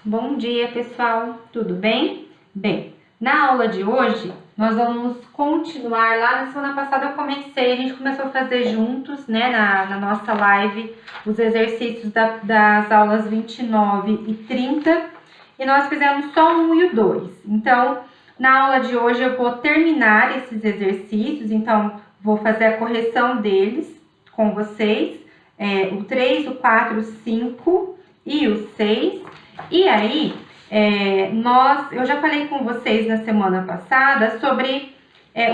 Bom dia, pessoal, tudo bem? Bem, na aula de hoje, nós vamos continuar lá. Na semana passada a gente começou a fazer juntos, né, na nossa live, os exercícios das aulas 29 e 30, e nós fizemos só o 1 e o 2. Então, na aula de hoje eu vou terminar esses exercícios, então vou fazer a correção deles com vocês, o 3, o 4, o 5 e o 6. E aí, eu já falei com vocês na semana passada sobre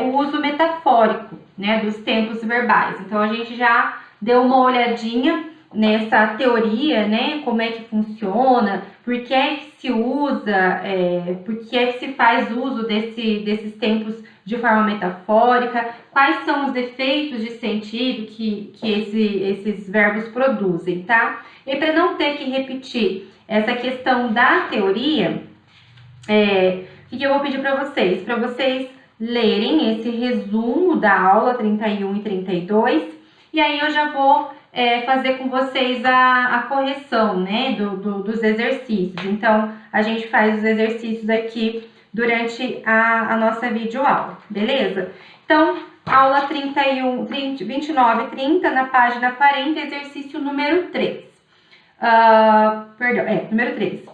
o uso metafórico, né, dos tempos verbais. Então, a gente já deu uma olhadinha nessa teoria, né, como é que funciona, por que é que se usa, por que é que se faz uso desses tempos de forma metafórica, quais são os efeitos de sentido que esses verbos produzem, tá? E para não ter que repetir essa questão da teoria, o que eu vou pedir para vocês? Para vocês lerem esse resumo da aula 31 e 32, e aí eu já vou fazer com vocês a correção, né, dos exercícios. Então, a gente faz os exercícios aqui durante a nossa videoaula, beleza? Então, aula 29 e 30, na página 40, exercício número 3. Número 3.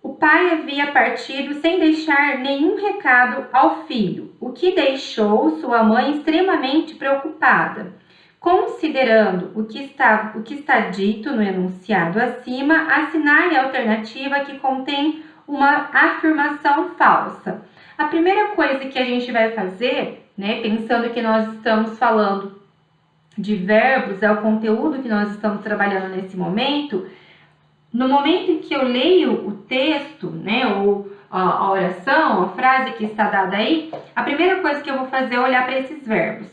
O pai havia partido sem deixar nenhum recado ao filho, o que deixou sua mãe extremamente preocupada. Considerando o que está dito no enunciado acima, assinale a alternativa que contém uma afirmação falsa. A primeira coisa que a gente vai fazer, né, pensando que nós estamos falando de verbos, é o conteúdo que nós estamos trabalhando nesse momento. No momento em que eu leio o texto, né, ou a oração, a frase que está dada aí, a primeira coisa que eu vou fazer é olhar para esses verbos,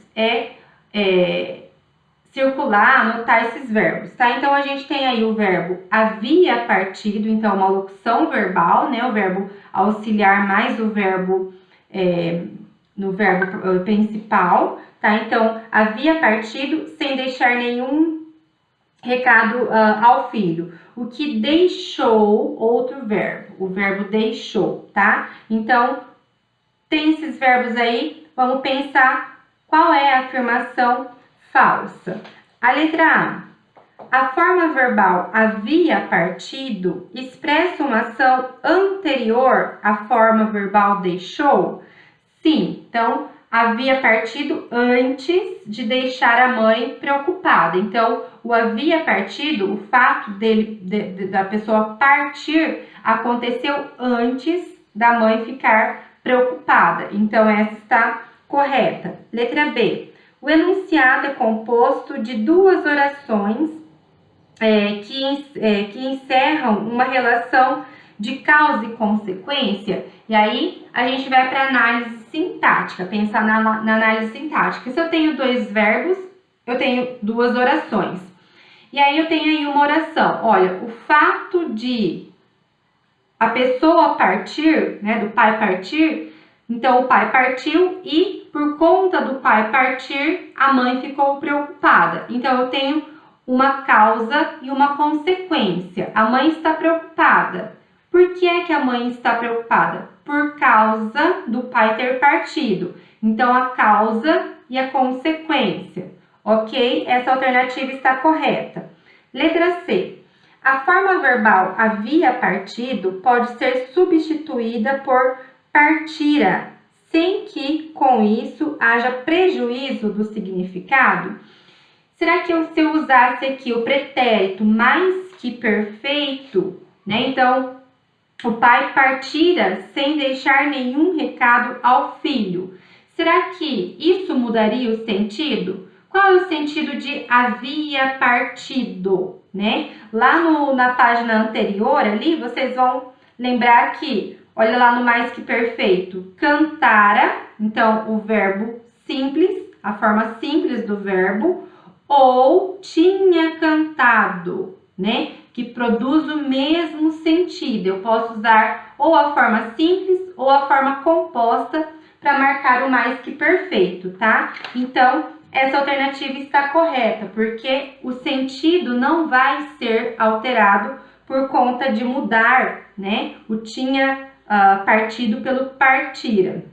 circular, anotar esses verbos, tá? Então, a gente tem aí o verbo havia partido, então, uma locução verbal, né, o verbo auxiliar mais o verbo no verbo principal, tá? Então, havia partido sem deixar nenhum recado ao filho, o que deixou outro verbo, o verbo deixou, tá? Então, tem esses verbos aí, vamos pensar qual é a afirmação falsa. A letra A forma verbal havia partido expressa uma ação anterior à forma verbal deixou? Sim, então havia partido antes de deixar a mãe preocupada. Então, o havia partido, o fato da pessoa partir, aconteceu antes da mãe ficar preocupada. Então, essa está correta. Letra B. O enunciado é composto de duas orações que encerram uma relação de causa e consequência. E aí, a gente vai para a análise sintática, pensar na análise sintática. Se eu tenho dois verbos, eu tenho duas orações. E aí, eu tenho aí uma oração. Olha, o fato de a pessoa partir, né, do pai partir, então o pai partiu e por conta do pai partir, a mãe ficou preocupada. Então, eu tenho uma causa e uma consequência. A mãe está preocupada. Por que é que a mãe está preocupada? Por causa do pai ter partido. Então, a causa e a consequência. Ok? Essa alternativa está correta. Letra C. A forma verbal havia partido pode ser substituída por partira, sem que, com isso, haja prejuízo do significado. Será que se eu usasse aqui o pretérito mais que perfeito, né? Então, o pai partira sem deixar nenhum recado ao filho. Será que isso mudaria o sentido? Qual é o sentido de havia partido, né? Lá na página anterior ali, vocês vão lembrar que, olha lá no mais que perfeito, cantara, então o verbo simples, a forma simples do verbo, ou tinha cantado, né? Que produz o mesmo sentido. Eu posso usar ou a forma simples ou a forma composta para marcar o mais que perfeito, tá? Então, essa alternativa está correta, porque o sentido não vai ser alterado por conta de mudar, né? O tinha partido pelo partira.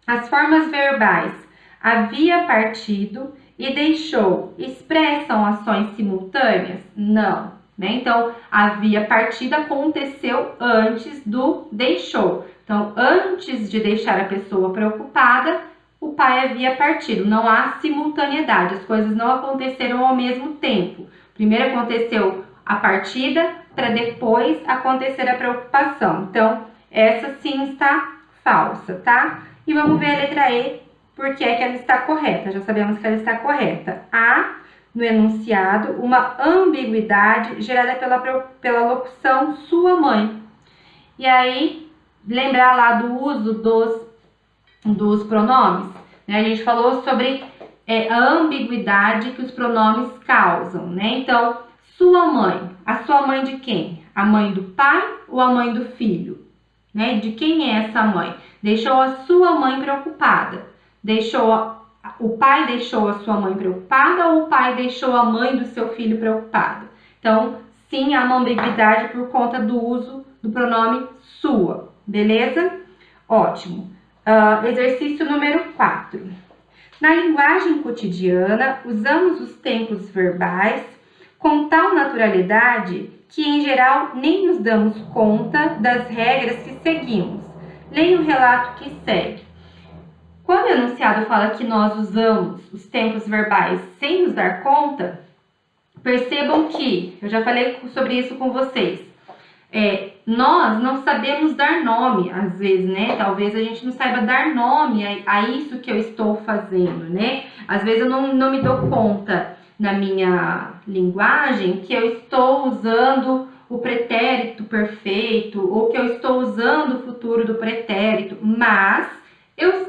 As formas verbais havia partido e deixou expressam ações simultâneas? Não, né? Então, havia partido aconteceu antes do deixou. Então, antes de deixar a pessoa preocupada, o pai havia partido. Não há simultaneidade, as coisas não aconteceram ao mesmo tempo. Primeiro aconteceu a partida, para depois acontecer a preocupação. Então, essa sim está falsa, tá? E vamos ver a letra E, porque é que ela está correta. Já sabemos que ela está correta. Há, no enunciado, uma ambiguidade gerada pela locução sua mãe. E aí, lembrar lá do uso dos pronomes, né? A gente falou sobre a ambiguidade que os pronomes causam, né? Então, sua mãe. A sua mãe de quem? A mãe do pai ou a mãe do filho? Né? De quem é essa mãe? Deixou a sua mãe preocupada. O pai deixou a sua mãe preocupada ou o pai deixou a mãe do seu filho preocupada? Então, sim, há uma ambiguidade por conta do uso do pronome sua. Beleza? Ótimo. Exercício número 4. Na linguagem cotidiana, usamos os tempos verbais com tal naturalidade que, em geral, nem nos damos conta das regras que seguimos. Leia o relato que segue. Quando o enunciado fala que nós usamos os tempos verbais sem nos dar conta, percebam que, eu já falei sobre isso com vocês, nós não sabemos dar nome, às vezes, né? Talvez a gente não saiba dar nome a isso que eu estou fazendo, né? Às vezes eu não me dou conta na minha linguagem que eu estou usando o pretérito perfeito ou que eu estou usando o futuro do pretérito, mas eu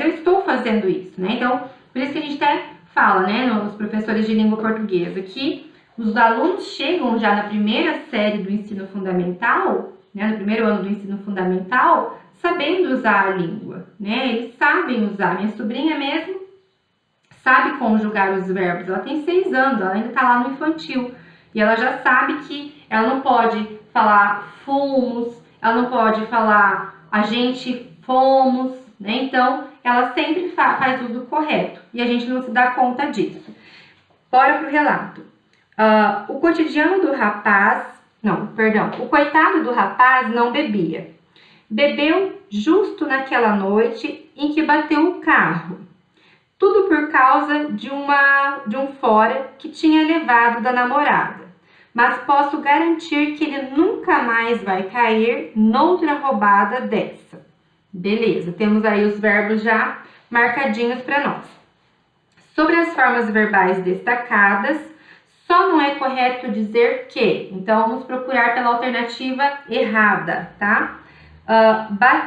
estou fazendo isso, né? Então, por isso que a gente até fala, né, nos professores de língua portuguesa, que os alunos chegam já na primeira série do ensino fundamental, né, no primeiro ano do ensino fundamental, sabendo usar a língua, né? Eles sabem usar. Minha sobrinha mesmo sabe conjugar os verbos. Ela tem 6 anos, ela ainda está lá no infantil. E ela já sabe que ela não pode falar fomos, ela não pode falar a gente fomos, né? Então, ela sempre faz uso correto. E a gente não se dá conta disso. Bora pro relato. O cotidiano do rapaz... o coitado do rapaz não bebia. Bebeu justo naquela noite em que bateu o carro. Tudo por causa de um fora que tinha levado da namorada. Mas posso garantir que ele nunca mais vai cair noutra roubada dessa. Beleza, temos aí os verbos já marcadinhos para nós. Sobre as formas verbais destacadas, só não é correto dizer que. Então, vamos procurar pela alternativa errada, tá?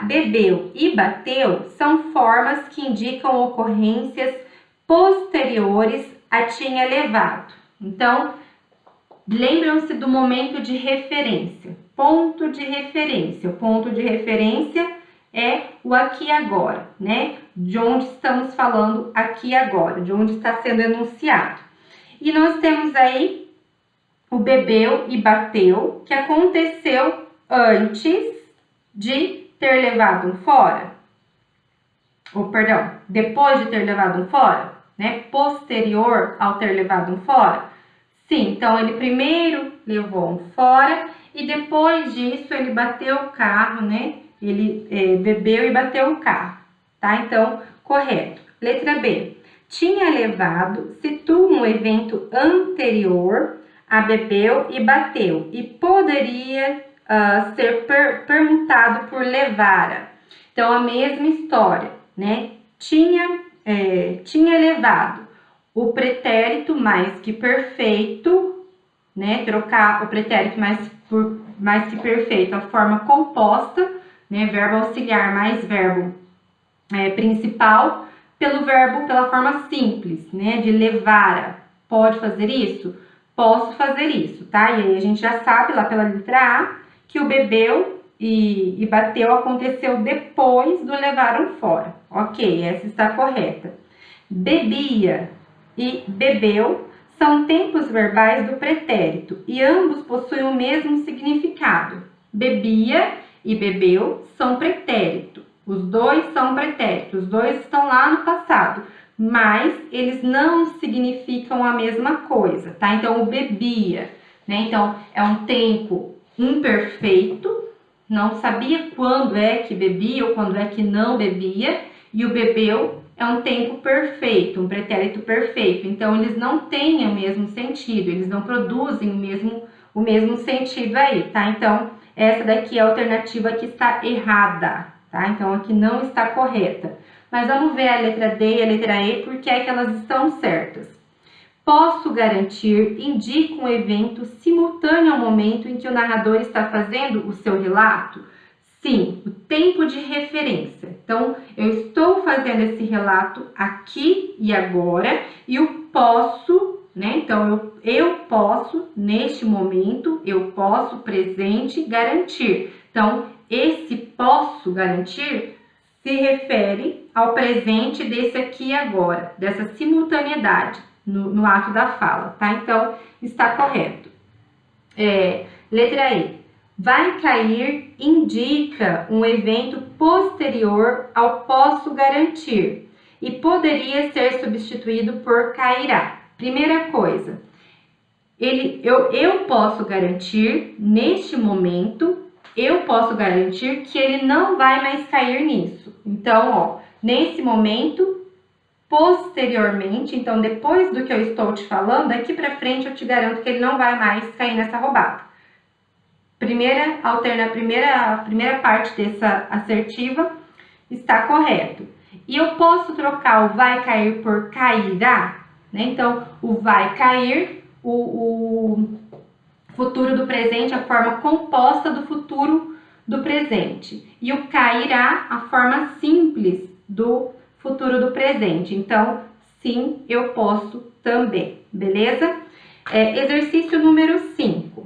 Bebeu e bateu são formas que indicam ocorrências posteriores a tinha levado. Então, lembram-se do momento de referência, ponto de referência. O ponto de referência é o aqui e agora, né? De onde estamos falando aqui e agora, de onde está sendo enunciado. E nós temos aí o bebeu e bateu, que aconteceu antes de ter levado um fora, depois de ter levado um fora, né? Posterior ao ter levado um fora. Sim, então ele primeiro levou um fora e depois disso ele bateu o carro, né? Ele bebeu e bateu o carro, tá? Então, correto. Letra B. Tinha levado, situa um evento anterior a bebeu e bateu e poderia ser permutado por levara. Então, a mesma história, né? Tinha levado o pretérito mais que perfeito, né? Trocar o pretérito mais que perfeito, a forma composta, né? Verbo auxiliar mais verbo principal, pela forma simples, né? De levara. Pode fazer isso? Posso fazer isso, tá? E aí a gente já sabe lá pela letra A que o bebeu e bateu aconteceu depois do levaram fora. Ok, essa está correta. Bebia e bebeu são tempos verbais do pretérito e ambos possuem o mesmo significado. Bebia e bebeu são pretérito. Os dois são pretéritos, os dois estão lá no passado, mas eles não significam a mesma coisa, tá? Então, o bebia, né? Então, é um tempo imperfeito, não sabia quando é que bebia ou quando é que não bebia, e o bebeu é um tempo perfeito, um pretérito perfeito. Então, eles não têm o mesmo sentido, eles não produzem o mesmo sentido aí, tá? Então, essa daqui é a alternativa que está errada, tá? Então, aqui não está correta. Mas vamos ver a letra D e a letra E, porque é que elas estão certas. Posso garantir indica um evento simultâneo ao momento em que o narrador está fazendo o seu relato? Sim, o tempo de referência. Então, eu estou fazendo esse relato aqui e agora, e o posso, né? Então, eu posso, neste momento, eu posso, presente, garantir. Então, esse posso garantir se refere ao presente desse aqui e agora, dessa simultaneidade no ato da fala, tá? Então, está correto. Letra E. Vai cair indica um evento posterior ao posso garantir e poderia ser substituído por cairá. Primeira coisa, eu posso garantir neste momento, eu posso garantir que ele não vai mais cair nisso. Então, ó, nesse momento, posteriormente, então depois do que eu estou te falando, daqui para frente eu te garanto que ele não vai mais cair nessa roubada. Primeira parte dessa assertiva está correto. E eu posso trocar o vai cair por cairá, né? Então, o vai cair, o futuro do presente, a forma composta do futuro do presente. E o cairá, a forma simples do futuro do presente. Então, sim, eu posso também, beleza? Exercício número 5.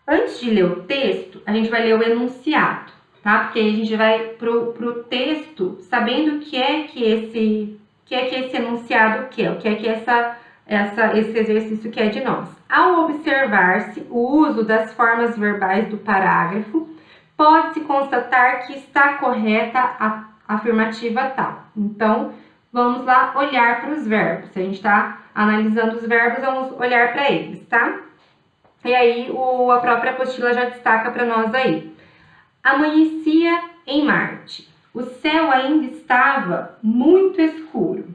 Antes de ler o texto, a gente vai ler o enunciado, tá? Porque a gente vai pro texto sabendo o que é que esse enunciado quer, o que é que esse exercício quer de nós. Ao observar-se o uso das formas verbais do parágrafo, pode-se constatar que está correta a afirmativa tal. Então, vamos lá olhar para os verbos. Se a gente está analisando os verbos, vamos olhar para eles, tá? E aí, a própria apostila já destaca para nós aí. Amanhecia em Marte. O céu ainda estava muito escuro.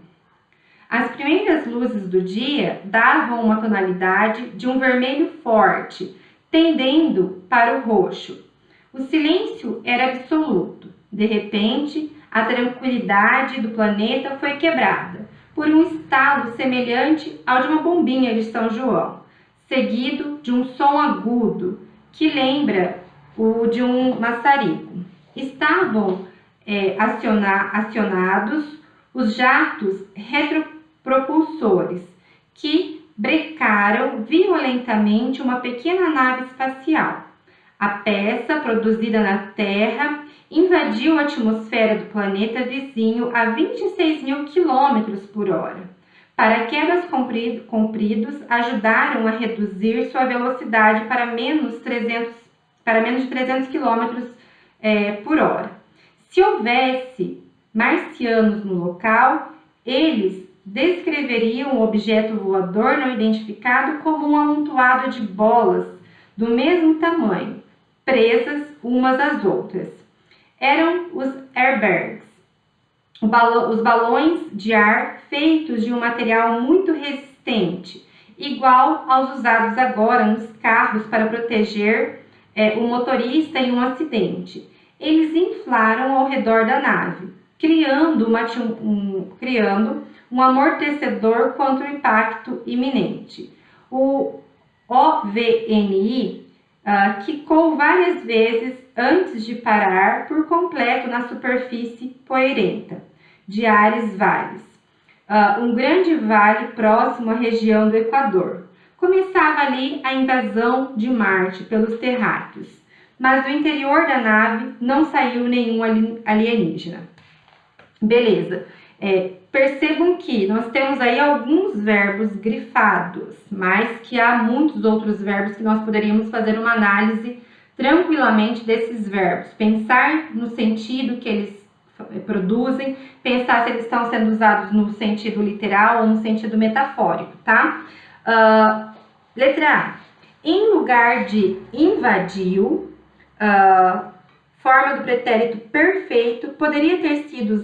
As primeiras luzes do dia davam uma tonalidade de um vermelho forte, tendendo para o roxo. O silêncio era absoluto. De repente, a tranquilidade do planeta foi quebrada por um estalo semelhante ao de uma bombinha de São João, seguido de um som agudo que lembra o de um maçarico. Estavam acionados os jatos retropropulsores que brecaram violentamente uma pequena nave espacial. A peça, produzida na Terra, invadiu a atmosfera do planeta vizinho a 26 mil quilômetros por hora. Paraquedas compridos ajudaram a reduzir sua velocidade para menos de 300 km por hora. Se houvesse marcianos no local, eles descreveriam o objeto voador não identificado como um amontoado de bolas do mesmo tamanho, presas umas às outras. Eram os airbags, os balões de ar feitos de um material muito resistente, igual aos usados agora nos carros para proteger o motorista em um acidente. Eles inflaram ao redor da nave, criando um amortecedor contra o impacto iminente. O OVNI quicou várias vezes antes de parar por completo na superfície poeirenta de Ares Vales, um grande vale próximo à região do Equador. Começava ali a invasão de Marte pelos terráqueos, mas do interior da nave não saiu nenhum alienígena. Beleza. percebam que nós temos aí alguns verbos grifados, mas que há muitos outros verbos que nós poderíamos fazer uma análise tranquilamente desses verbos. Pensar no sentido que eles produzem, pensar se eles estão sendo usados no sentido literal ou no sentido metafórico, tá? Letra A. Em lugar de invadiu, forma do pretérito perfeito, poderia ter sido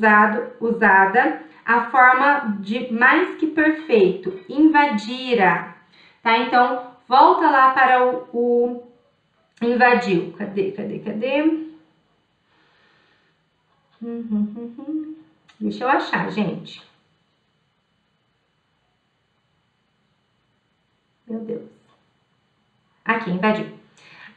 usada a forma de mais que perfeito, invadira, tá? Então, volta lá para o invadiu. Cadê? Deixa eu achar, gente. Meu Deus. Aqui, invadiu.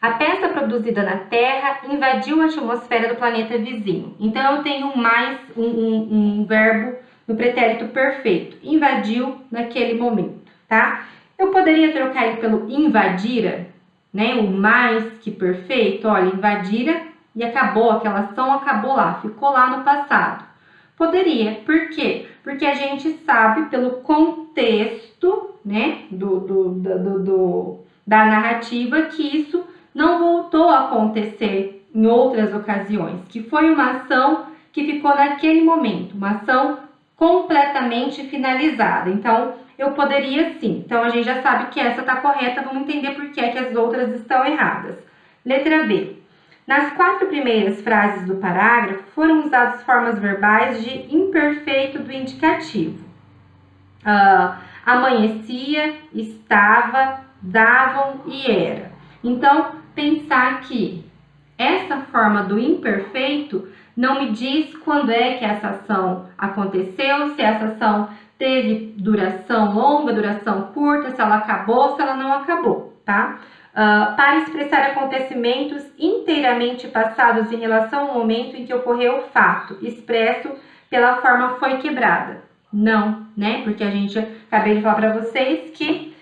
A peça produzida na Terra invadiu a atmosfera do planeta vizinho. Então, eu tenho mais um verbo no pretérito perfeito. Invadiu naquele momento, tá? Eu poderia trocar ele pelo invadira, né? O mais que perfeito. Olha, invadira e acabou, aquela ação acabou lá, ficou lá no passado. Poderia. Por quê? Porque a gente sabe pelo contexto, né, da narrativa que isso não voltou a acontecer em outras ocasiões, que foi uma ação que ficou naquele momento, uma ação completamente finalizada. Então, eu poderia sim. Então, a gente já sabe que essa está correta, vamos entender por que é que as outras estão erradas. Letra B. Nas 4 primeiras frases do parágrafo, foram usadas formas verbais de imperfeito do indicativo. Amanhecia, estava, davam e era. Então, pensar que essa forma do imperfeito não me diz quando é que essa ação aconteceu, se essa ação teve duração longa, duração curta, se ela acabou, se ela não acabou, tá? Para expressar acontecimentos inteiramente passados em relação ao momento em que ocorreu o fato, expresso pela forma foi quebrada. Não, né? Porque a gente acabei de falar para vocês que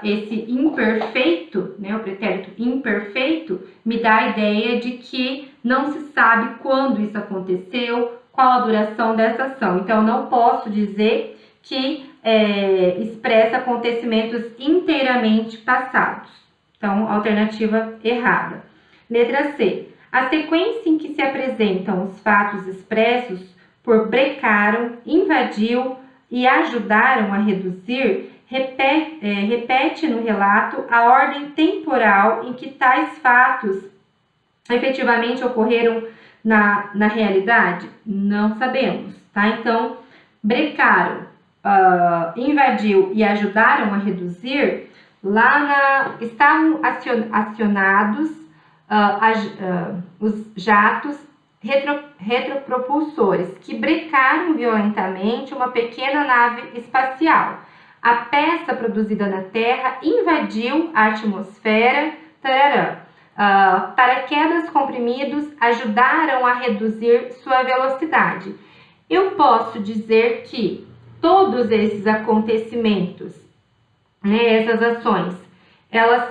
esse imperfeito, né, o pretérito imperfeito, me dá a ideia de que não se sabe quando isso aconteceu, qual a duração dessa ação. Então, não posso dizer que expressa acontecimentos inteiramente passados. Então, alternativa errada. Letra C. A sequência em que se apresentam os fatos expressos por brecaram, invadiu e ajudaram a reduzir repete no relato a ordem temporal em que tais fatos efetivamente ocorreram na realidade? Não sabemos, tá? Então, brecaram, invadiu e ajudaram a reduzir, estavam acionados os jatos retropropulsores que brecaram violentamente uma pequena nave espacial. A peça produzida na Terra invadiu a atmosfera. Paraquedas comprimidos ajudaram a reduzir sua velocidade. Eu posso dizer que todos esses acontecimentos, né, essas ações, elas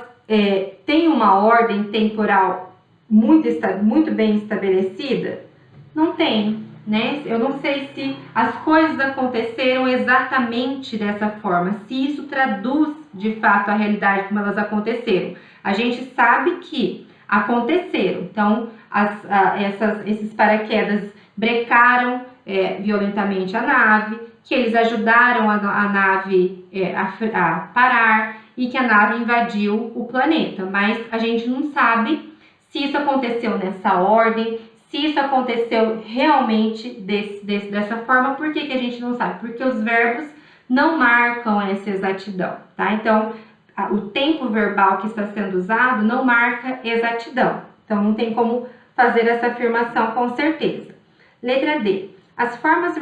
têm uma ordem temporal muito bem estabelecida? Não tem, né? Eu não sei se as coisas aconteceram exatamente dessa forma, se isso traduz de fato a realidade como elas aconteceram. A gente sabe que aconteceram, então esses paraquedas brecaram violentamente a nave, que eles ajudaram a nave a parar e que a nave invadiu o planeta, mas a gente não sabe se isso aconteceu nessa ordem, se isso aconteceu realmente dessa forma. Por que a gente não sabe? Porque os verbos não marcam essa exatidão, tá? Então, o tempo verbal que está sendo usado não marca exatidão. Então, não tem como fazer essa afirmação com certeza. Letra D. As formas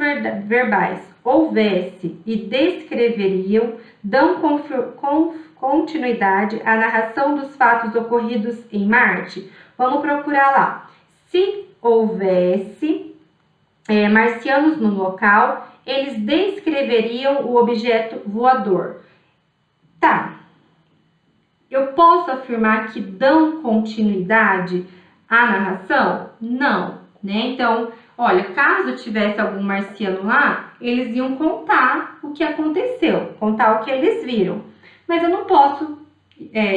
verbais houvesse e descreveriam dão continuidade à narração dos fatos ocorridos em Marte. Vamos procurar lá. Se houvesse marcianos no local, eles descreveriam o objeto voador. Tá. Eu posso afirmar que dão continuidade à narração? Não. né? Então, olha, caso tivesse algum marciano lá, eles iam contar o que aconteceu, contar o que eles viram. Mas eu não posso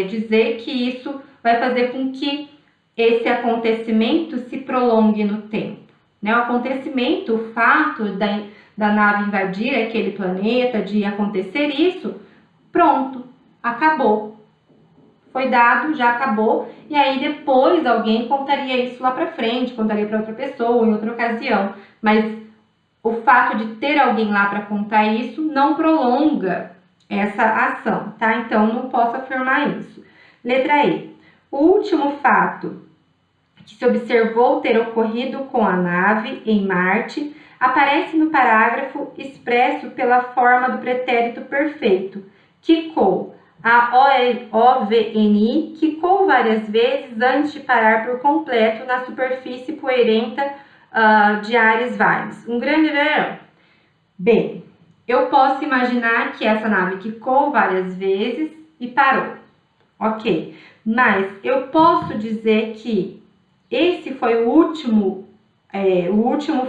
dizer que isso vai fazer com que esse acontecimento se prolongue no tempo, né? O acontecimento, o fato da nave invadir aquele planeta, de acontecer isso, pronto, acabou. Foi dado, já acabou, e aí depois alguém contaria isso lá para frente, contaria para outra pessoa, em outra ocasião. Mas o fato de ter alguém lá para contar isso não prolonga essa ação, tá? Então, não posso afirmar isso. Letra E. O último fato que se observou ter ocorrido com a nave em Marte aparece no parágrafo expresso pela forma do pretérito perfeito. Quicou. A OVNI quicou várias vezes antes de parar por completo na superfície poeirenta de Ares Vales. Um grande verão. Bem, eu posso imaginar que essa nave quicou várias vezes e parou. Ok, mas eu posso dizer que esse foi o último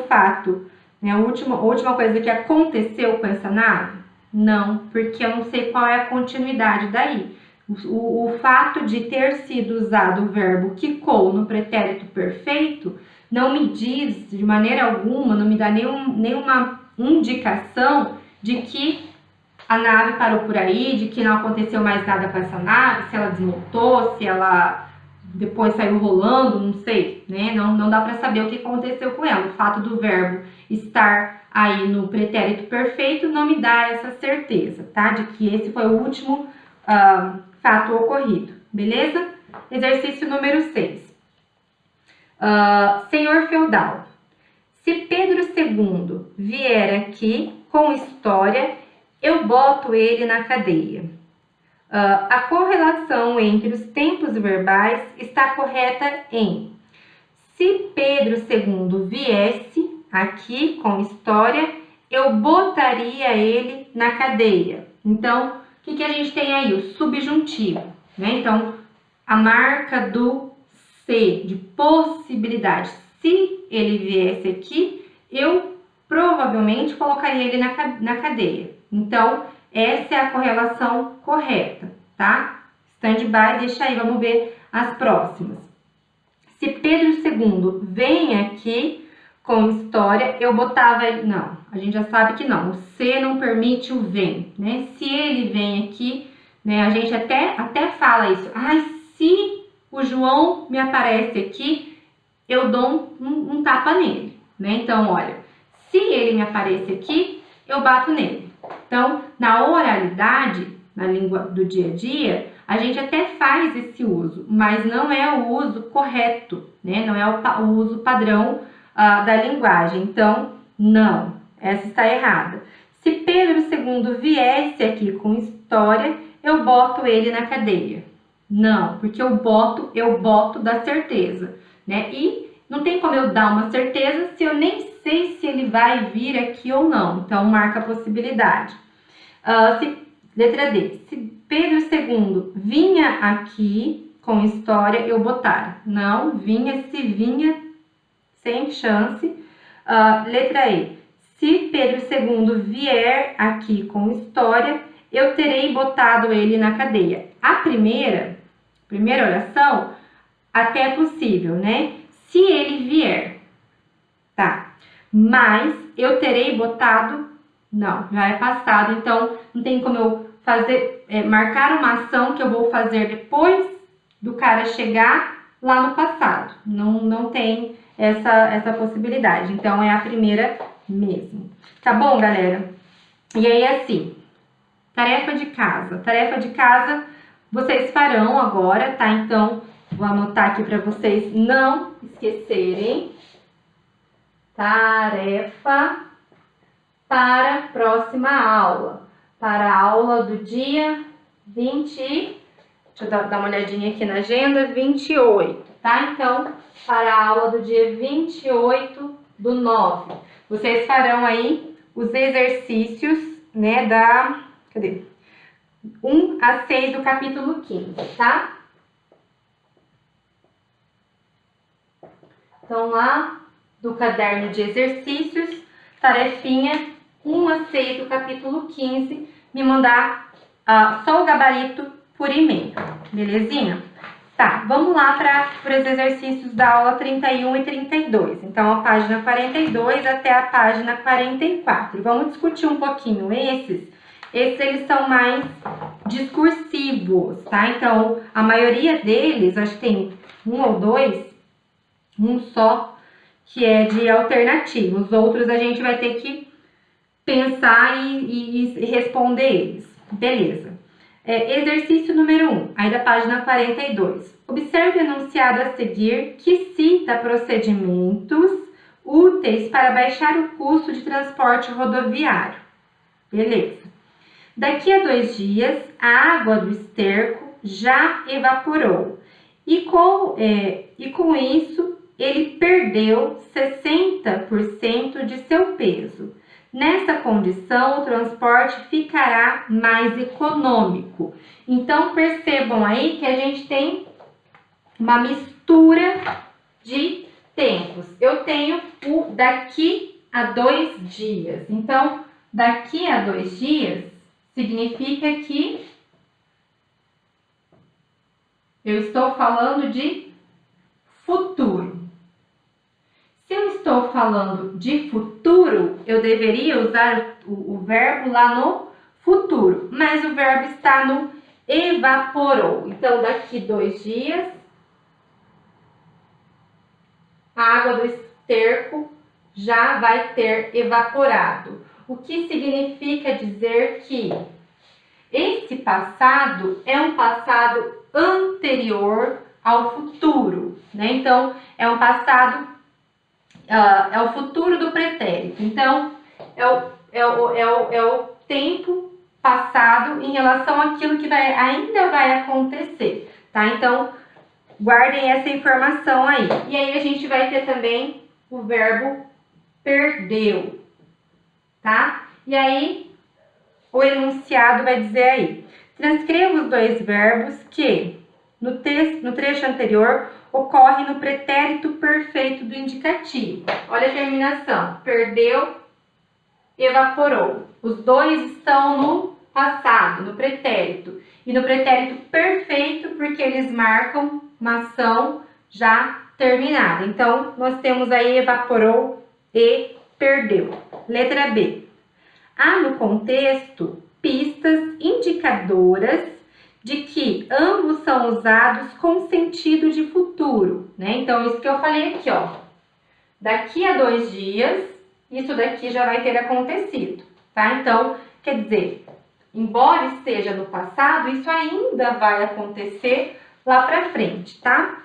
fato, né, a última coisa que aconteceu com essa nave? Não, porque eu não sei qual é a continuidade daí. O fato de ter sido usado o verbo quicou no pretérito perfeito não me diz de maneira alguma, não me dá nenhuma indicação de que a nave parou por aí, de que não aconteceu mais nada com essa nave, se ela desmontou, se ela depois saiu rolando, não sei, né? Não dá para saber o que aconteceu com ela. O fato do verbo estar aí no pretérito perfeito não me dá essa certeza, tá? De que esse foi o último fato ocorrido, beleza? Exercício número 6. Senhor feudal, se Pedro II vier aqui com história, eu boto ele na cadeia. A correlação entre os tempos verbais está correta em: se Pedro II viesse aqui com história, eu botaria ele na cadeia. Então, o que a gente tem aí? O subjuntivo, né? Então, a marca do se, de possibilidade. Se ele viesse aqui, eu provavelmente colocaria ele na cadeia. Então, essa é a correlação correta, tá? Stand-by, deixa aí, vamos ver as próximas. Se Pedro II vem aqui com história, eu botava ele... Não, a gente já sabe que não. O se não permite o vem, né? Se ele vem aqui, né? A gente até fala isso. Ai, se o João me aparece aqui, eu dou um tapa nele, né? Então, olha, se ele me aparece aqui, eu bato nele. Então, na oralidade, na língua do dia a dia, a gente até faz esse uso, mas não é o uso correto, né? Não é o uso padrão da linguagem. Então, não, essa está errada. Se Pedro II viesse aqui com história, eu boto ele na cadeia. Não, porque eu boto da certeza, né? E não tem como eu dar uma certeza se eu nem sei se ele vai vir aqui ou não. Então, marca a possibilidade. Letra D. Se Pedro II vinha aqui com história, eu botar. Não, se vinha, sem chance. Letra E. Se Pedro II vier aqui com história, eu terei botado ele na cadeia. A primeira oração, até é possível, né? Se ele vier, tá? Mas eu terei botado, não, já é passado, então não tem como eu fazer, marcar uma ação que eu vou fazer depois do cara chegar lá no passado. Não tem essa possibilidade, então é a primeira mesmo. Tá bom, galera? E aí, assim, tarefa de casa vocês farão agora, tá? Então, vou anotar aqui para vocês não esquecerem. Tarefa para a próxima aula. Para a aula do dia 20... Deixa eu dar uma olhadinha aqui na agenda. 28, tá? Então, para a aula do dia 28/9. Vocês farão aí os exercícios, né, Cadê? 1 a 6 do capítulo 15, tá? Então, lá do caderno de exercícios, tarefinha 1 a 6 do capítulo 15, me mandar só o gabarito por e-mail, belezinha? Tá, vamos lá para os exercícios da aula 31 e 32. Então, a página 42 até a página 44. Vamos discutir um pouquinho esses. Esses, eles são mais discursivos, tá? Então, a maioria deles, acho que tem um ou dois, um só, que é de alternativo. Os outros a gente vai ter que pensar e responder eles. Beleza. Exercício número 1, aí da página 42. Observe o enunciado a seguir que cita procedimentos úteis para baixar o custo de transporte rodoviário. Beleza. Daqui a 2 dias, a água do esterco já evaporou e com isso ele perdeu 60% de seu peso. Nessa condição, o transporte ficará mais econômico. Então, percebam aí que a gente tem uma mistura de tempos. Eu tenho o daqui a 2 dias. Então, daqui a 2 dias significa que eu estou falando de futuro. Se eu estou falando de futuro, eu deveria usar o verbo lá no futuro, mas o verbo está no evaporou. Então, daqui 2 dias, a água do esterco já vai ter evaporado. O que significa dizer que esse passado é um passado anterior ao futuro, né? Então, é um passado é o futuro do pretérito. Então, é o tempo passado em relação àquilo que ainda vai acontecer, tá? Então, guardem essa informação aí. E aí, a gente vai ter também o verbo perdeu, tá? E aí, o enunciado vai dizer aí: transcreva os 2 verbos que, no trecho anterior, ocorre no pretérito perfeito do indicativo. Olha a terminação. Perdeu, evaporou. Os 2 estão no passado, no pretérito. E no pretérito perfeito, porque eles marcam uma ação já terminada. Então, nós temos aí evaporou e perdeu. Letra B. Há no contexto pistas indicadoras de que ambos são usados com sentido de futuro, né? Então, isso que eu falei aqui, ó. Daqui a 2 dias, isso daqui já vai ter acontecido, tá? Então, quer dizer, embora esteja no passado, isso ainda vai acontecer lá pra frente, tá?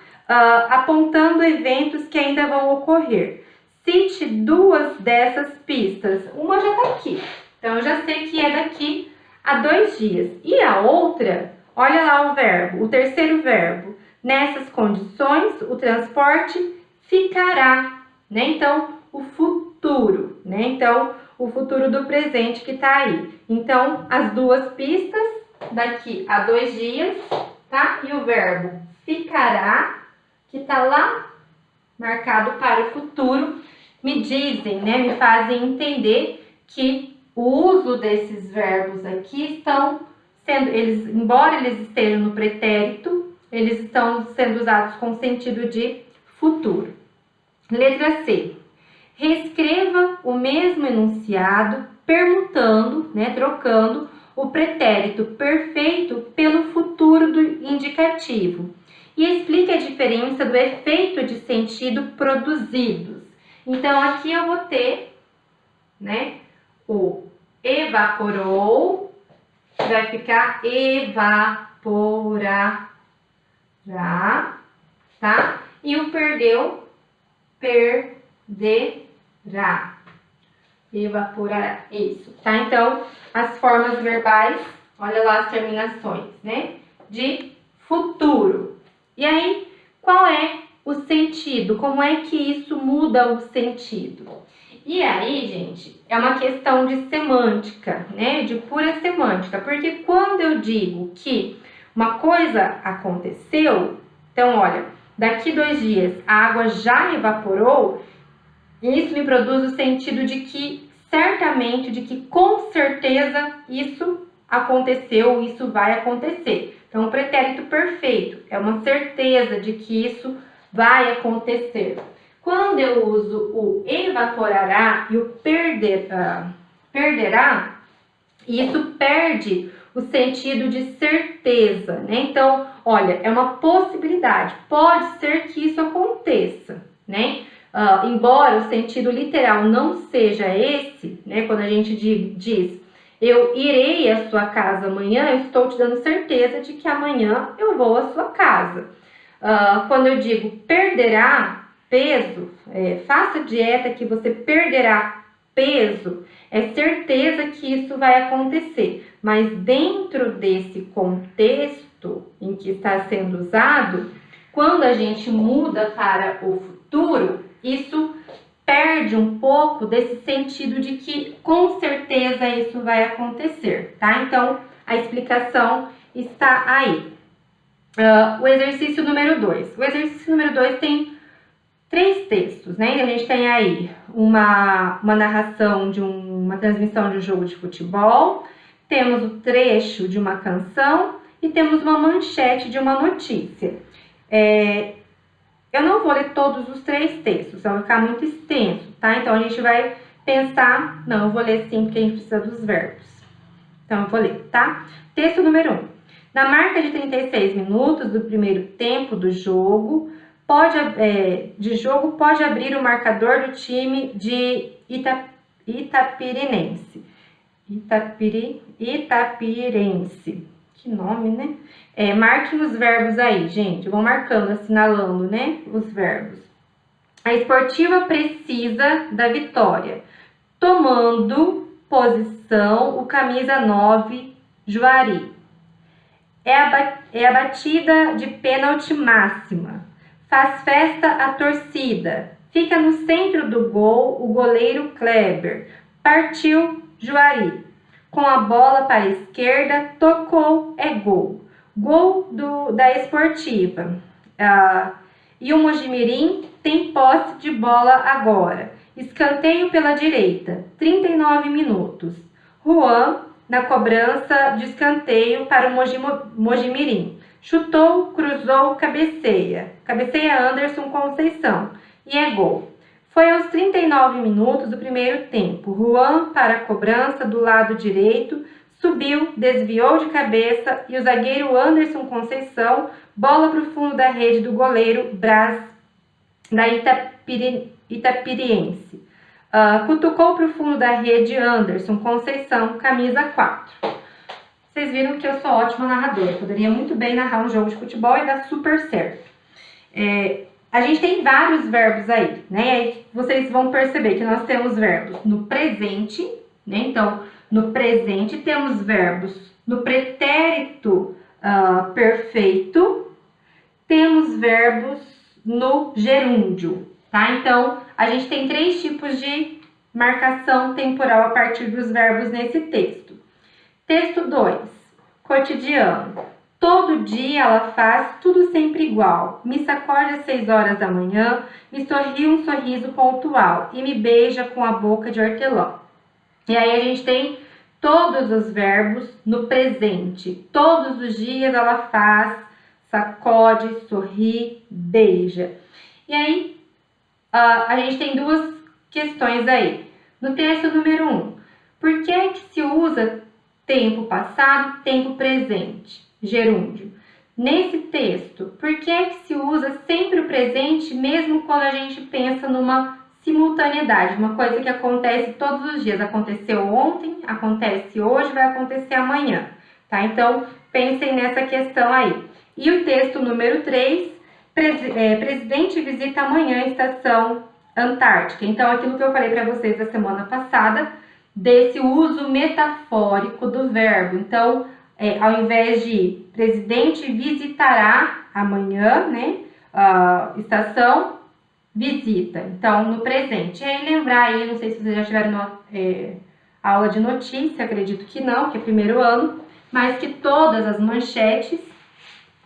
Apontando eventos que ainda vão ocorrer. Cite 2 dessas pistas. Uma já tá aqui, então eu já sei que é daqui a 2 dias. E a outra, olha lá o verbo, o terceiro verbo. Nessas condições, o transporte ficará, né? Então, o futuro, né? Então, o futuro do presente que tá aí. Então, as 2 pistas, daqui a 2 dias, tá? E o verbo ficará, que tá lá, marcado para o futuro, me dizem, né? Me fazem entender que o uso desses verbos aqui estão sendo, embora eles estejam no pretérito, eles estão sendo usados com sentido de futuro. Letra C. Reescreva o mesmo enunciado, permutando, né, trocando o pretérito perfeito pelo futuro do indicativo. E explique a diferença do efeito de sentido produzidos. Então, aqui eu vou ter, né, o evaporou, vai ficar evaporará, tá? E o perdeu, perderá, evaporará, isso, tá? Então, as formas verbais, olha lá as terminações, né, de futuro. E aí, qual é o sentido? Como é que isso muda o sentido? E aí, gente, é uma questão de semântica, né? De pura semântica. Porque quando eu digo que uma coisa aconteceu, então, olha, daqui 2 dias a água já evaporou, Isso me produz o sentido de que certamente, de que com certeza isso aconteceu, isso vai acontecer. Então, o pretérito perfeito é uma certeza de que isso vai acontecer. Quando eu uso o evaporará e o perderá, isso perde o sentido de certeza, né? Então, olha, é uma possibilidade, pode ser que isso aconteça, né? Embora o sentido literal não seja esse, né? Quando a gente diz eu irei à sua casa amanhã, eu estou te dando certeza de que amanhã eu vou à sua casa. Quando eu digo perderá peso, faça dieta que você perderá peso, é certeza que isso vai acontecer. Mas dentro desse contexto em que está sendo usado, quando a gente muda para o futuro, isso perde um pouco desse sentido de que com certeza isso vai acontecer, tá? Então, a explicação está aí. O exercício número 2. O exercício número 2 tem 3 textos, né? A gente tem aí uma narração de uma transmissão de um jogo de futebol, temos o trecho de uma canção e temos uma manchete de uma notícia. Eu não vou ler todos os 3 textos, vai ficar muito extenso, tá? Então, a gente vai pensar... Não, eu vou ler sim, porque a gente precisa dos verbos. Então, eu vou ler, tá? Texto número 1. Na marca de 36 minutos do primeiro tempo do jogo, pode abrir o marcador do time de Itapirense. Itapirense. Que nome, né? Marquem os verbos aí, gente. Vão marcando, assinalando, né? Os verbos. A Esportiva precisa da vitória. Tomando posição o camisa 9, Juari. É a batida de pênalti máxima. Faz festa a torcida. Fica no centro do gol o goleiro Kleber. Partiu Juari. Com a bola para a esquerda, tocou, é gol. Gol da Esportiva. E o Mojimirim tem posse de bola agora. Escanteio pela direita, 39 minutos. Juan na cobrança de escanteio para o Mojimirim. Chutou, cruzou, cabeceia. Cabeceia Anderson Conceição. E é gol. Foi aos 39 minutos do primeiro tempo. Juan para a cobrança do lado direito. Subiu, desviou de cabeça e o zagueiro Anderson Conceição, bola para o fundo da rede do goleiro Brás da Itapiriense. Cutucou para o fundo da rede Anderson Conceição, camisa 4. Vocês viram que eu sou ótima narradora. Poderia muito bem narrar um jogo de futebol e dar super certo. A gente tem vários verbos aí, né? Aí vocês vão perceber que nós temos verbos no presente, né? Então, no presente temos verbos no pretérito perfeito, temos verbos no gerúndio, tá? Então, a gente tem 3 tipos de marcação temporal a partir dos verbos nesse texto. Texto 2, cotidiano. Todo dia ela faz tudo sempre igual. Me sacode às 6 horas da manhã, me sorri um sorriso pontual e me beija com a boca de hortelã. E aí a gente tem todos os verbos no presente. Todos os dias ela faz, sacode, sorri, beija. E aí a gente tem 2 questões aí. No texto número 1, por que se usa tempo passado, tempo presente? Gerúndio. Nesse texto, por que se usa sempre o presente, mesmo quando a gente pensa numa simultaneidade, uma coisa que acontece todos os dias? Aconteceu ontem, acontece hoje, vai acontecer amanhã, tá? Então, pensem nessa questão aí. E o texto número 3, presidente visita amanhã a estação Antártica. Então, aquilo que eu falei para vocês da semana passada, desse uso metafórico do verbo. Então, ao invés de presidente visitará amanhã, né, estação, visita. Então, no presente. E aí, lembrar aí, não sei se vocês já tiveram aula de notícia, acredito que não, que é primeiro ano, mas que todas as manchetes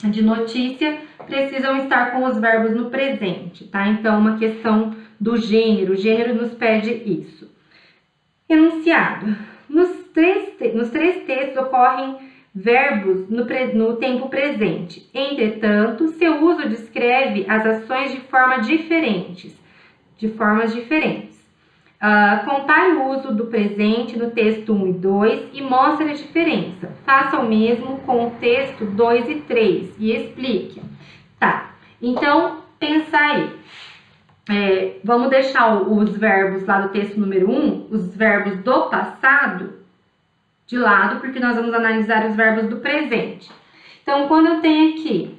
de notícia precisam estar com os verbos no presente, tá? Então, uma questão do gênero. O gênero nos pede isso. Enunciado. Nos três textos ocorrem verbos no tempo presente. Entretanto, seu uso descreve as ações de formas diferentes. Compare o uso do presente no texto 1 e 2 e mostre a diferença. Faça o mesmo com o texto 2 e 3 e explique. Tá, então, pensa aí. Vamos deixar os verbos lá do texto número 1, os verbos do passado, de lado, porque nós vamos analisar os verbos do presente. Então, quando eu tenho aqui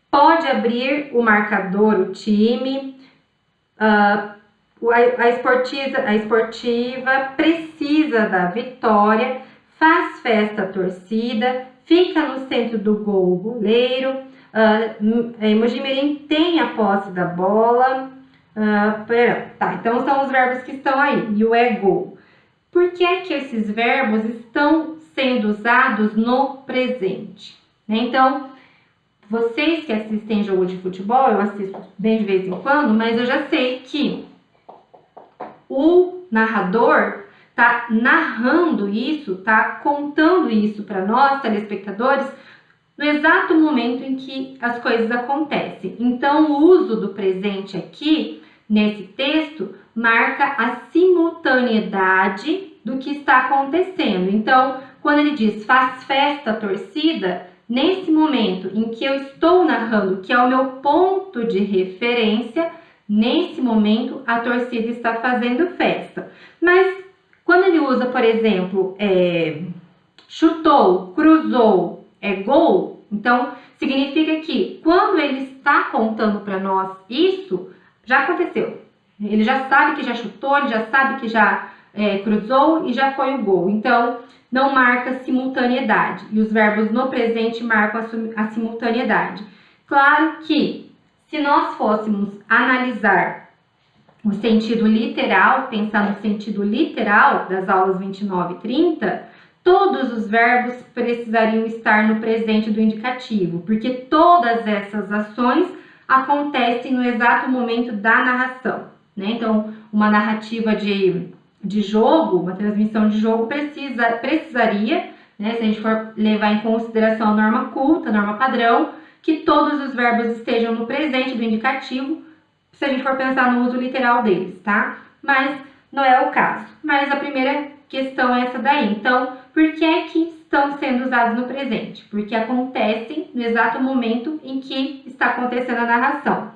pode abrir o marcador, o time, a esportiva precisa da vitória, faz festa a torcida, fica no centro do gol o goleiro, Mojimirim tem a posse da bola. Então são os verbos que estão aí, e o é gol. Por que é que esses verbos estão sendo usados no presente? Então, vocês que assistem jogo de futebol, eu assisto bem de vez em quando, mas eu já sei que o narrador está narrando isso, está contando isso para nós, telespectadores, no exato momento em que as coisas acontecem. Então, o uso do presente aqui, nesse texto, marca a simultaneidade do que está acontecendo. Então, quando ele diz faz festa a torcida, nesse momento em que eu estou narrando, que é o meu ponto de referência, nesse momento a torcida está fazendo festa. Mas quando ele usa, por exemplo, chutou, cruzou, é gol, então significa que quando ele está contando para nós isso, já aconteceu. Ele já sabe que já chutou, ele já sabe que já cruzou e já foi o gol. Então, não marca simultaneidade. E os verbos no presente marcam a simultaneidade. Claro que, se nós fôssemos analisar o sentido literal, pensar no sentido literal das aulas 29 e 30, todos os verbos precisariam estar no presente do indicativo, porque todas essas ações acontecem no exato momento da narração, né? Então, uma narrativa de jogo, uma transmissão de jogo precisaria, né, se a gente for levar em consideração a norma culta, a norma padrão, que todos os verbos estejam no presente do indicativo, se a gente for pensar no uso literal deles, tá? Mas não é o caso. Mas a primeira questão é essa daí. Então, por que é que estão sendo usados no presente? Porque acontecem no exato momento em que está acontecendo a narração.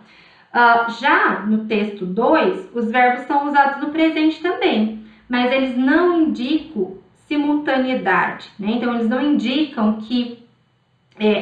Já no texto 2, os verbos são usados no presente também, mas eles não indicam simultaneidade, né? Então, eles não indicam que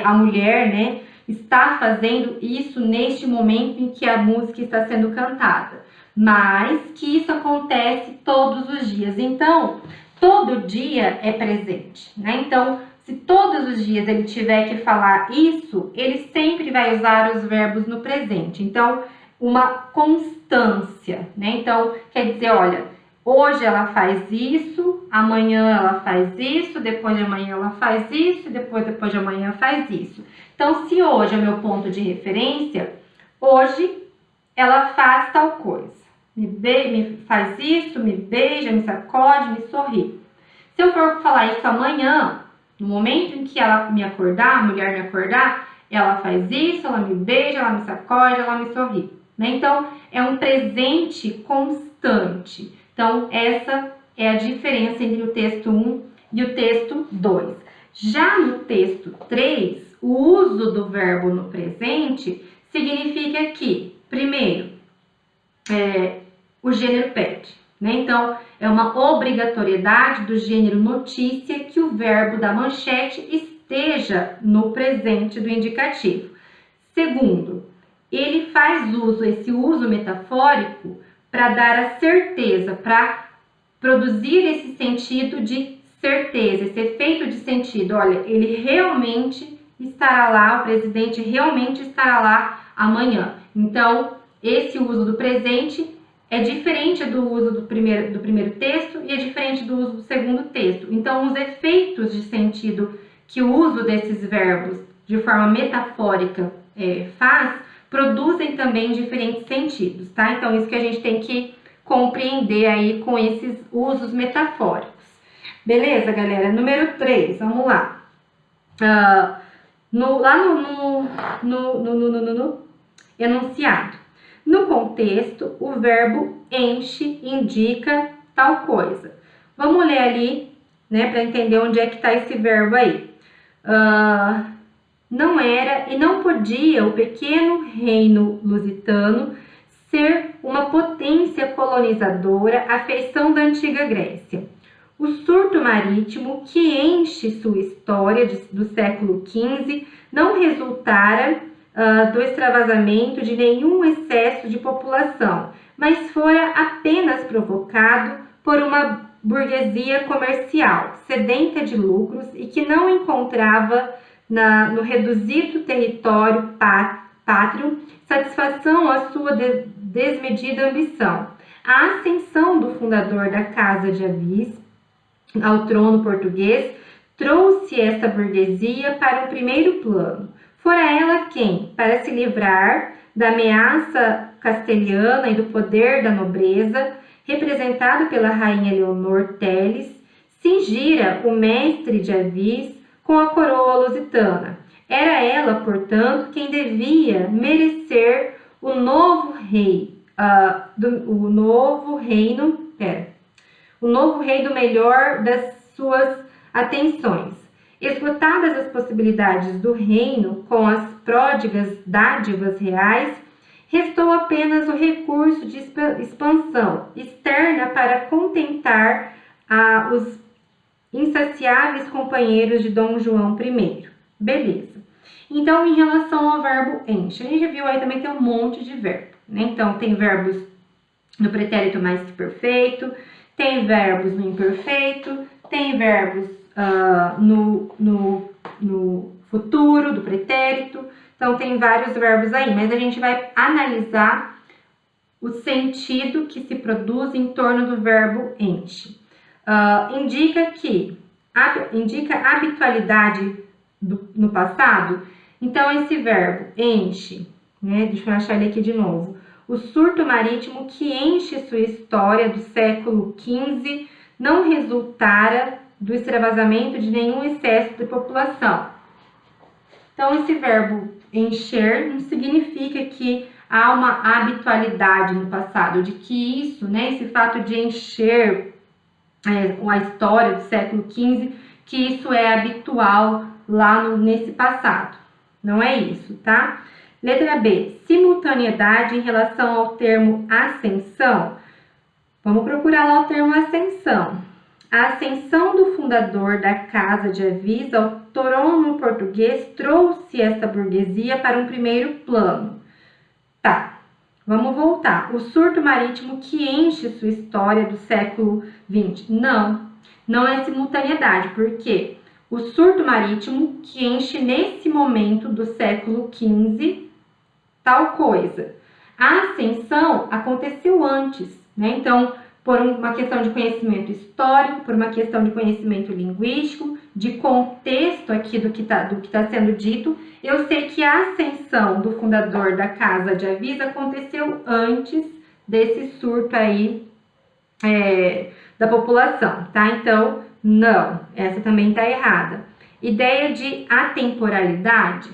a mulher, né, está fazendo isso neste momento em que a música está sendo cantada, mas que isso acontece todos os dias. Então, todo dia é presente, né? Então, se todos os dias ele tiver que falar isso, ele sempre vai usar os verbos no presente. Então, uma constância, né? Então, quer dizer, olha, hoje ela faz isso, amanhã ela faz isso, depois de amanhã ela faz isso, depois de amanhã faz isso. Então, se hoje é meu ponto de referência, hoje ela faz tal coisa. Me faz isso, me beija, me sacode, me sorri. Se eu for falar isso amanhã, no momento em que ela me acordar, a mulher me acordar, ela faz isso, ela me beija, ela me sacode, ela me sorri. Né? Então, é um presente constante. Então, essa é a diferença entre o texto 1 e o texto 2. Já no texto 3, o uso do verbo no presente significa que, primeiro, o gênero pede, né? Então, é uma obrigatoriedade do gênero notícia que o verbo da manchete esteja no presente do indicativo. Segundo, ele faz esse uso metafórico para dar a certeza, para produzir esse sentido de certeza, esse efeito de sentido. Olha, ele realmente estará lá, o presidente realmente estará lá amanhã. Então, esse uso do presente é diferente do uso do primeiro texto e é diferente do uso do segundo texto. Então, os efeitos de sentido que o uso desses verbos de forma metafórica faz, produzem também diferentes sentidos, tá? Então, isso que a gente tem que compreender aí com esses usos metafóricos. Beleza, galera? Número 3, vamos lá. Lá no enunciado. No contexto, o verbo enche indica tal coisa. Vamos ler ali, né, para entender onde é que está esse verbo aí. Não era e não podia o pequeno reino lusitano ser uma potência colonizadora à feição da antiga Grécia. O surto marítimo que enche sua história do século XV não resultara do extravasamento de nenhum excesso de população, mas fora apenas provocado por uma burguesia comercial, sedenta de lucros e que não encontrava no reduzido território pátrio satisfação à sua desmedida ambição. A ascensão do fundador da Casa de Avis ao trono português trouxe esta burguesia para o primeiro plano. Fora ela quem, para se livrar da ameaça castelhana e do poder da nobreza, representado pela rainha Leonor Teles, cingira o mestre de Avis com a coroa lusitana. Era ela, portanto, quem devia merecer o novo rei, o novo rei do melhor das suas atenções. Esgotadas as possibilidades do reino com as pródigas dádivas reais, restou apenas o recurso de expansão externa para contentar os insaciáveis companheiros de Dom João I. Beleza. Então, em relação ao verbo enche, a gente já viu aí também tem um monte de verbo, né? Então, tem verbos no pretérito mais que perfeito, tem verbos no imperfeito, tem verbos no futuro do pretérito. Então, tem vários verbos aí, mas a gente vai analisar o sentido que se produz em torno do verbo enche. Indica habitualidade no passado. Então, esse verbo enche, né? Deixa eu achar ele aqui de novo. O surto marítimo que enche sua história do século XV não resultara do extravasamento de nenhum excesso de população. Então, esse verbo encher não significa que há uma habitualidade no passado, de que isso, né, esse fato de encher a história do século XV, que isso é habitual lá nesse passado. Não é isso, tá? Letra B, simultaneidade em relação ao termo ascensão. Vamos procurar lá o termo ascensão. A ascensão do fundador da Casa de Avis ao trono português trouxe esta burguesia para um primeiro plano. Tá, vamos voltar. O surto marítimo que enche sua história do século XX. Não é simultaneidade, porque o surto marítimo que enche nesse momento do século XV tal coisa. A ascensão aconteceu antes, né? Então, por uma questão de conhecimento histórico, por uma questão de conhecimento linguístico, de contexto aqui do que tá sendo dito, eu sei que a ascensão do fundador da Casa de Avis aconteceu antes desse surto aí da população, tá? Então, não, essa também tá errada. Ideia de atemporalidade.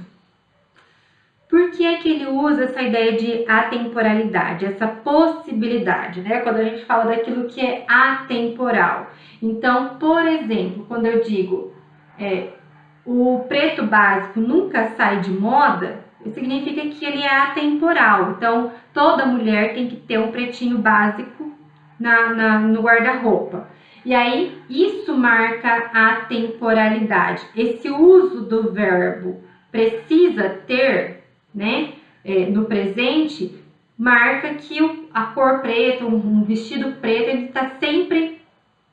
Por que é que ele usa essa ideia de atemporalidade, essa possibilidade, né? Quando a gente fala daquilo que é atemporal. Então, por exemplo, quando eu digo o preto básico nunca sai de moda, significa que ele é atemporal. Então, toda mulher tem que ter um pretinho básico no guarda-roupa. E aí, isso marca a temporalidade. Esse uso do verbo precisa ter, né, no presente, marca que a cor preta, um vestido preto, ele está sempre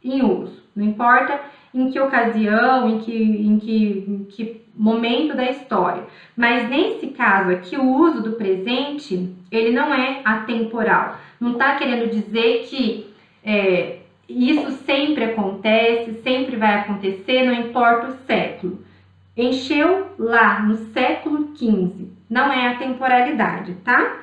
em uso. Não importa em que ocasião, em que momento da história. Mas nesse caso aqui, o uso do presente, ele não é atemporal. Não está querendo dizer que isso sempre acontece, sempre vai acontecer, não importa o século. encheu lá no século XV. Não é a temporalidade, tá?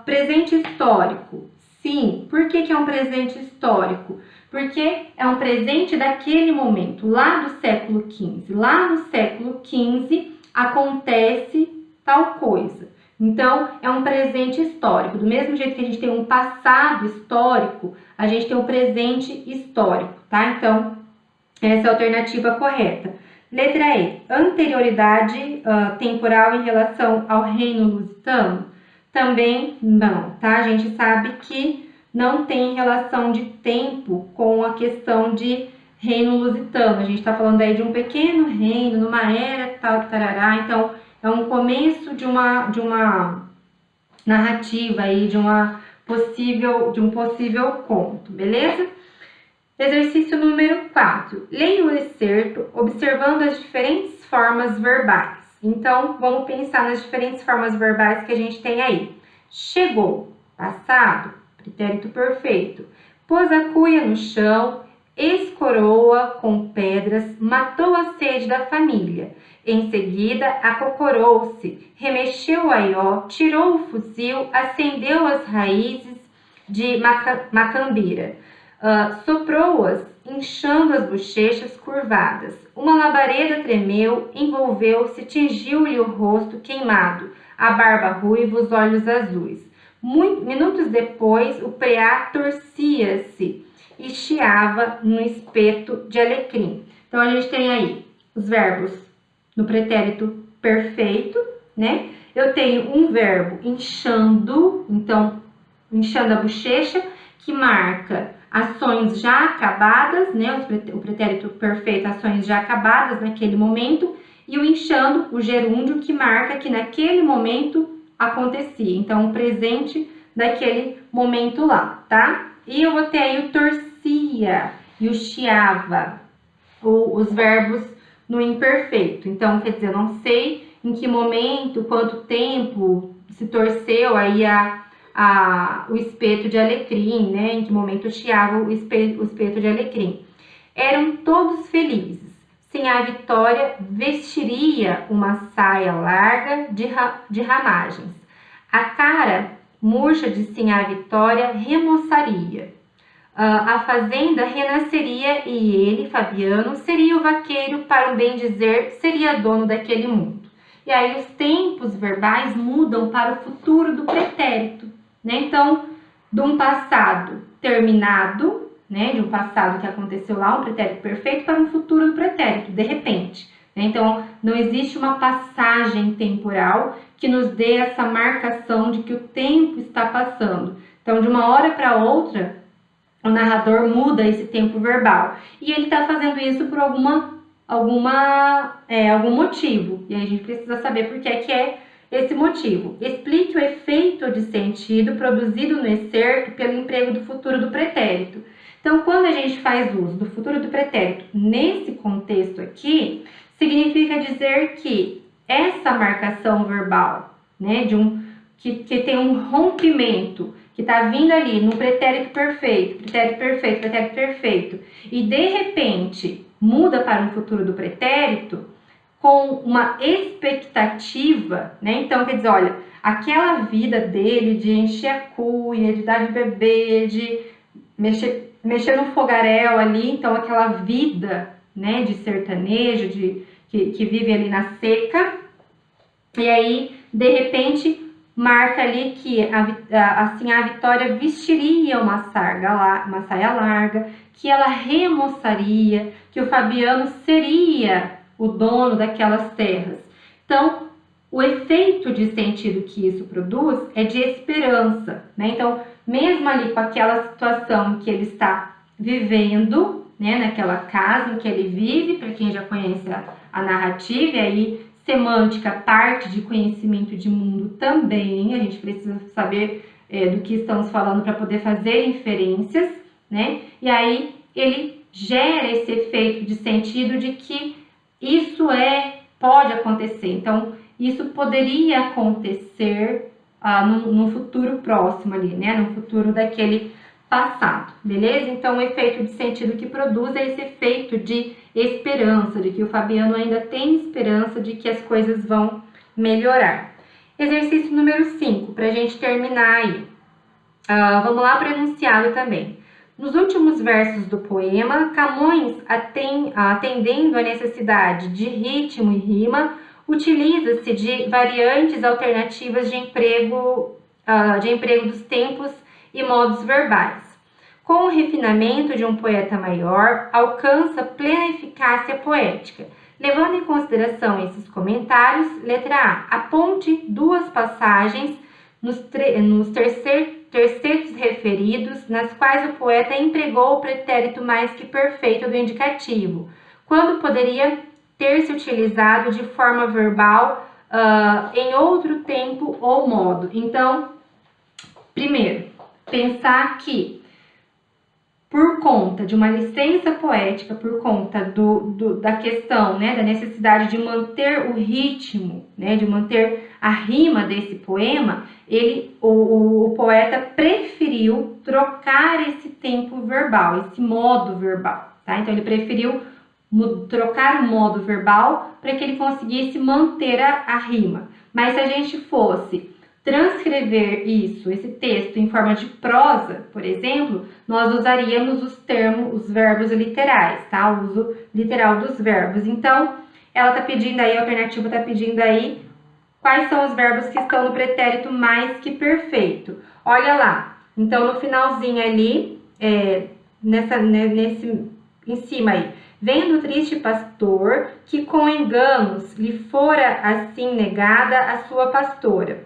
Presente histórico. Sim, por que é um presente histórico? Porque é um presente daquele momento, lá do século XV. Lá no século XV acontece tal coisa. Então, é um presente histórico. Do mesmo jeito que a gente tem um passado histórico, a gente tem um presente histórico, tá? Então, essa é a alternativa correta. Letra E. Anterioridade temporal em relação ao reino lusitano? Também não, tá? A gente sabe que não tem relação de tempo com a questão de reino lusitano. A gente está falando aí de um pequeno reino, numa era tal, tarará. Então, é um começo de uma narrativa aí, de um possível conto, beleza? Exercício número 4. Leia o excerto observando as diferentes formas verbais. Então, vamos pensar nas diferentes formas verbais que a gente tem aí. Chegou, passado, pretérito perfeito. Pôs a cuia no chão, escorou-a com pedras, matou a sede da família. Em seguida, acocorou-se, remexeu o aió, tirou o fuzil, acendeu as raízes de macambira. Soprou-as, inchando as bochechas curvadas. Uma labareda tremeu, envolveu-se, tingiu-lhe o rosto queimado, a barba ruiva, os olhos azuis. Minutos depois, o preá torcia-se e chiava no espeto de alecrim. Então, a gente tem aí os verbos no pretérito perfeito, né? Eu tenho um verbo inchando, então, inchando a bochecha, que marca ações já acabadas, né? O pretérito perfeito, ações já acabadas naquele momento, e o inchando, o gerúndio, que marca que naquele momento acontecia. Então, o presente daquele momento lá, tá? E eu vou ter aí o torcia e o chiava, os verbos no imperfeito. Então, quer dizer, eu não sei em que momento, quanto tempo se torceu aí o espeto de alecrim, né? Em que momento chiava o espeto de alecrim. Eram todos felizes. Sem a Vitória, vestiria uma saia larga de ramagens. A cara murcha de Sinhá Vitória remoçaria. A fazenda renasceria e ele, Fabiano, seria o vaqueiro, para o bem dizer, seria dono daquele mundo. E aí os tempos verbais mudam para o futuro do pretérito, né? Então, de um passado terminado, né? De um passado que aconteceu lá, um pretérito perfeito, para um futuro do pretérito, de repente. Né? Então, não existe uma passagem temporal que nos dê essa marcação de que o tempo está passando. Então, de uma hora para outra, o narrador muda esse tempo verbal. E ele está fazendo isso por algum motivo. E aí a gente precisa saber por que é esse motivo. Explique o efeito de sentido produzido no excerto pelo emprego do futuro do pretérito. Então, quando a gente faz uso do futuro do pretérito nesse contexto aqui, significa dizer que essa marcação verbal, né, que tem um rompimento, que está vindo ali no pretérito perfeito, e de repente muda para um futuro do pretérito com uma expectativa, né? Então, quer dizer, olha, aquela vida dele de encher a cuia, de dar de beber, de mexer no fogaréu ali, então aquela vida, né, de sertanejo, que vive ali na seca, e aí, de repente, marca ali que assim, a Vitória vestiria uma saia larga, que ela remoçaria, que o Fabiano seria o dono daquelas terras. Então, o efeito de sentido que isso produz é de esperança, né? Então, mesmo ali com aquela situação que ele está vivendo, né, naquela casa em que ele vive, para quem já conhece a narrativa, e aí semântica parte de conhecimento de mundo também, a gente precisa saber do que estamos falando para poder fazer inferências, né? E aí ele gera esse efeito de sentido de que isso pode acontecer. Então, isso poderia acontecer no futuro próximo ali, né? No futuro daquele passado, beleza? Então, o efeito de sentido que produz é esse efeito de esperança, de que o Fabiano ainda tem esperança de que as coisas vão melhorar. Exercício número 5, para a gente terminar aí. Vamos lá para o enunciado também. Nos últimos versos do poema, Camões, atendendo à necessidade de ritmo e rima, utiliza-se de variantes alternativas de emprego dos tempos e modos verbais. Com o refinamento de um poeta maior, alcança plena eficácia poética. Levando em consideração esses comentários, letra A. Aponte 2 passagens nos tercetos referidos, nas quais o poeta empregou o pretérito mais que perfeito do indicativo, quando poderia ter se utilizado de forma verbal em outro tempo ou modo. Então, primeiro, pensar que por conta de uma licença poética, por conta da questão, né, da necessidade de manter o ritmo, né, de manter a rima desse poema, o poeta preferiu trocar esse tempo verbal, esse modo verbal, tá? Então ele preferiu trocar o modo verbal para que ele conseguisse manter a rima. Mas se a gente fosse transcrever esse texto em forma de prosa, por exemplo, nós usaríamos os verbos literais, tá? O uso literal dos verbos. Então, ela tá pedindo aí, a alternativa tá pedindo aí quais são os verbos que estão no pretérito mais que perfeito. Olha lá. Então, no finalzinho ali, em cima aí, vendo o triste pastor que com enganos lhe fora assim negada a sua pastora,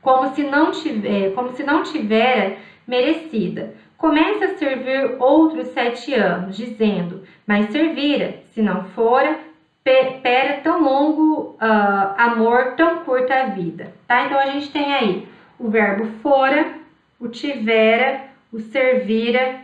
como se não tivera merecida. Começa a servir outros 7 anos, dizendo, mas servira, se não fora, pera tão longo amor, tão curta a vida. Tá? Então, a gente tem aí o verbo fora, o tivera, o servira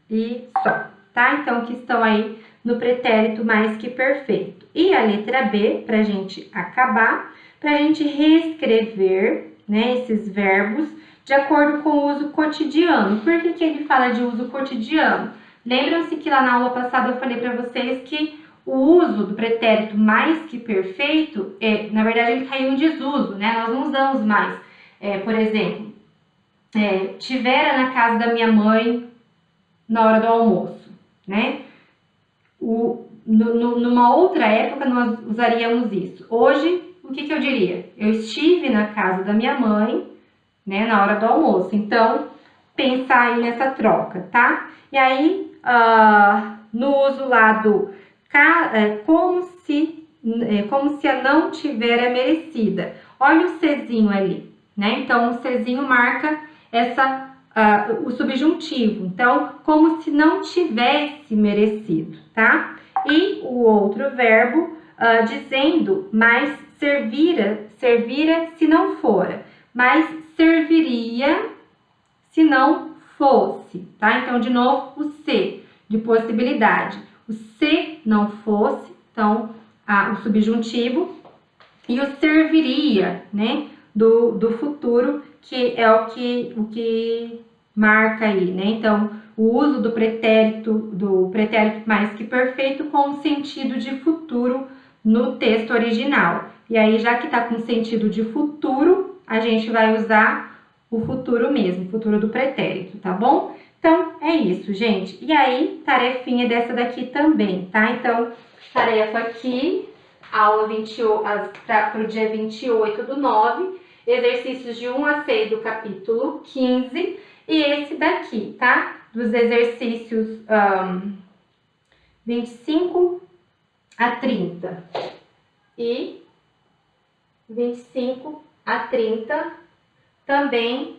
e só. Tá? Então, que estão aí no pretérito mais que perfeito. E a letra B, para a gente acabar, para a gente reescrever, né, esses verbos de acordo com o uso cotidiano. Por que ele fala de uso cotidiano? Lembram-se que lá na aula passada eu falei para vocês que o uso do pretérito mais que perfeito, na verdade, ele caiu em desuso, né? Nós não usamos mais. Por exemplo, tivera na casa da minha mãe na hora do almoço, né? Numa outra época nós usaríamos isso. Hoje, o que eu diria? Eu estive na casa da minha mãe, né, na hora do almoço. Então, pensar aí nessa troca, tá? E aí, no uso lá do como se a não tivera merecida. Olha o Czinho ali, né? Então, o Czinho marca o subjuntivo. Então, como se não tivesse merecido, tá? E o outro verbo dizendo, mas servira se não fora, mas serviria se não fosse, tá? Então, de novo, o se, de possibilidade. O se não fosse, então, o subjuntivo, e o serviria, né, do futuro, que é o que marca aí, né? Então, o uso do pretérito mais que perfeito com o sentido de futuro no texto original. E aí, já que tá com sentido de futuro, a gente vai usar o futuro mesmo, futuro do pretérito, tá bom? Então, é isso, gente. E aí, tarefinha dessa daqui também, tá? Então, tarefa aqui, aula 28, para o dia 28/9, exercícios de 1 a 6 do capítulo 15, e esse daqui, tá? Dos exercícios 25 a 30 e 25 a 30 também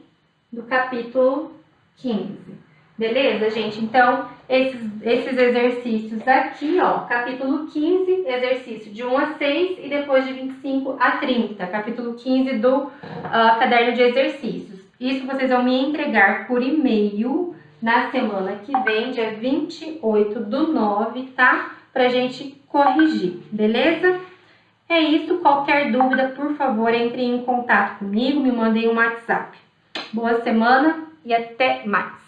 do capítulo 15. Beleza, gente? Então, esses exercícios aqui, ó, capítulo 15, exercício de 1 a 6 e depois de 25 a 30, capítulo 15 do caderno de exercícios. Isso vocês vão me entregar por e-mail na semana que vem, dia 28/9, tá? Pra gente corrigir, beleza? É isso, qualquer dúvida, por favor, entre em contato comigo, me mandem um WhatsApp. Boa semana e até mais!